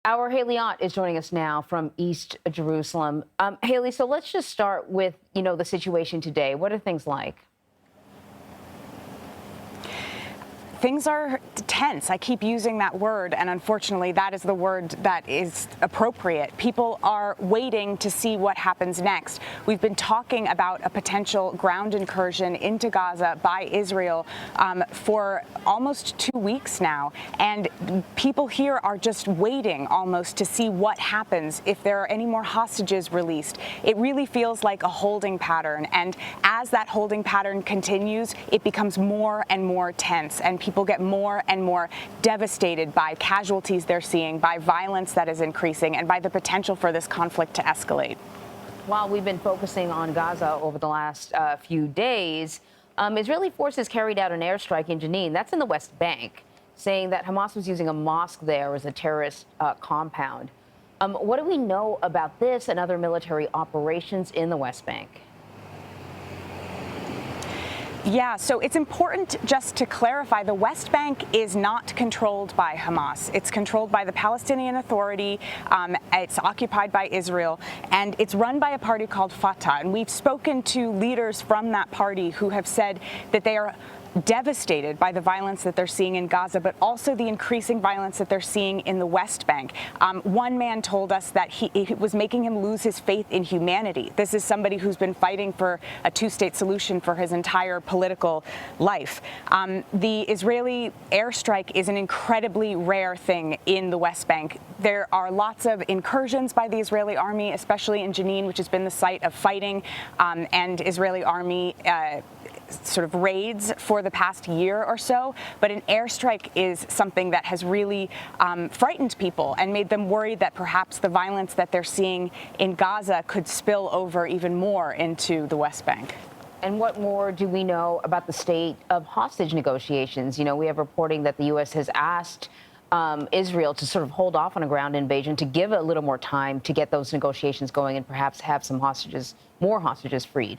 Our Haley Ott is joining us now from East Jerusalem. Haley, so let's just start with, the situation today. What are things like? Things are tense. I keep using that word, and unfortunately, that is the word that is appropriate. People are waiting to see what happens next. We've been talking about a potential ground incursion into Gaza by Israel for almost 2 weeks now, and people here are just waiting almost to see what happens, if there are any more hostages released. It really feels like a holding pattern, and as that holding pattern continues, it becomes more and more tense, and people get more and more devastated by casualties they're seeing, by violence that is increasing, and by the potential for this conflict to escalate. While we've been focusing on Gaza over the last few days, Israeli forces carried out an airstrike in Jenin, that's in the West Bank, saying that Hamas was using a mosque there as a terrorist compound. What do we know about this and other military operations in the West Bank? Yeah, so it's important just to clarify, the West Bank is not controlled by Hamas. It's controlled by the Palestinian Authority. It's occupied by Israel, and it's run by a party called Fatah. And we've spoken to leaders from that party who have said that they are devastated by the violence that they're seeing in Gaza, but also the increasing violence that they're seeing in the West Bank. One man told us that it was making him lose his faith in humanity. This is somebody who's been fighting for a two-state solution for his entire political life. The Israeli airstrike is an incredibly rare thing in the West Bank. There are lots of incursions by the Israeli army, especially in Jenin, which has been the site of fighting, and Israeli army sort of raids for the past year or so, but an airstrike is something that has really frightened people and made them worried that perhaps the violence that they're seeing in Gaza could spill over even more into the West Bank. And what more do we know about the state of hostage negotiations? We have reporting that the U.S. has asked Israel to sort of hold off on a ground invasion, to give it a little more time to get those negotiations going and perhaps have some more hostages freed.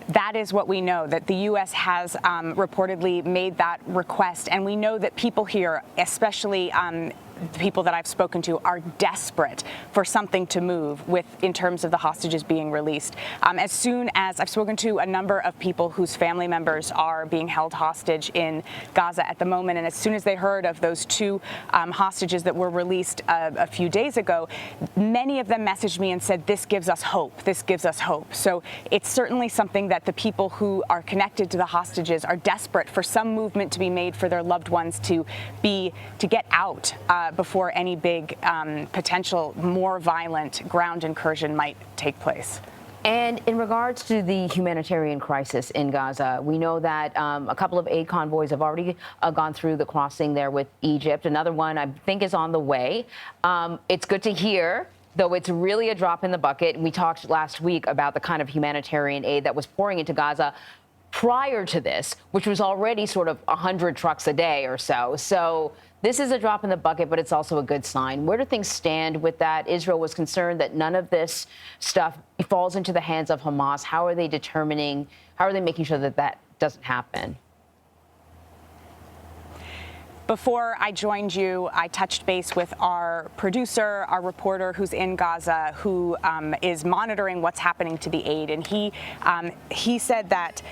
That is what we know, that the U.S. has reportedly made that request. And we know that people here, especially the people that I've spoken to, are desperate for something to move in terms of the hostages being released. As soon as I've spoken to a number of people whose family members are being held hostage in Gaza at the moment, and as soon as they heard of those two hostages that were released a few days ago, many of them messaged me and said, this gives us hope, this gives us hope. So it's certainly something that the people who are connected to the hostages are desperate for some movement to be made for their loved ones to get out before any big potential more violent ground incursion might take place. And in regards to the humanitarian crisis in Gaza, we know that a couple of aid convoys have already gone through the crossing there with Egypt. Another one, I think, is on the way. It's good to hear, though it's really a drop in the bucket. We talked last week about the kind of humanitarian aid that was pouring into Gaza prior to this, which was already sort of 100 trucks a day or so. So this is a drop in the bucket, but it's also a good sign. Where do things stand with that? Israel was concerned that none of this stuff falls into the hands of Hamas. How are they making sure that that doesn't happen? Before I joined you, I touched base with our producer, our reporter who's in Gaza, who is monitoring what's happening to the aid. And he said that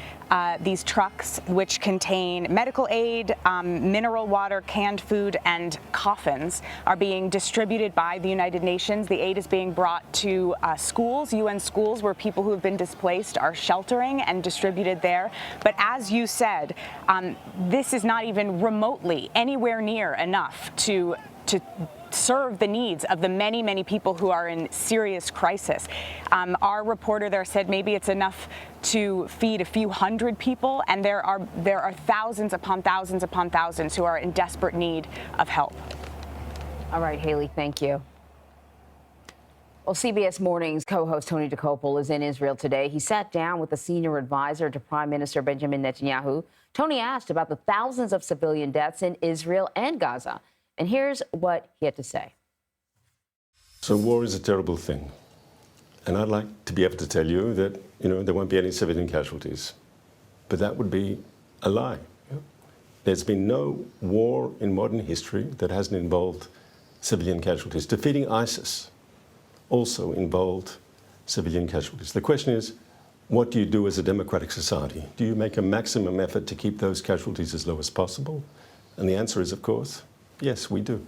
these trucks, which contain medical aid, mineral water, canned food, and coffins, are being distributed by the United Nations. The aid is being brought to schools, UN schools, where people who have been displaced are sheltering, and distributed there. But as you said, this is not even remotely anywhere near enough to serve the needs of the many, many people who are in serious crisis. Our reporter there said maybe it's enough to feed a few hundred people, and there are thousands upon thousands upon thousands who are in desperate need of help. All right, Haley, thank you. Well, CBS Mornings co-host Tony Dokoupil is in Israel today. He sat down with the senior advisor to Prime Minister Benjamin Netanyahu. Tony asked about the thousands of civilian deaths in Israel and Gaza. And here's what he had to say. So war is a terrible thing. And I'd like to be able to tell you that, there won't be any civilian casualties. But that would be a lie. There's been no war in modern history that hasn't involved civilian casualties. Defeating ISIS also involved civilian casualties. The question is, what do you do as a democratic society? Do you make a maximum effort to keep those casualties as low as possible? And the answer is, of course, yes, we do.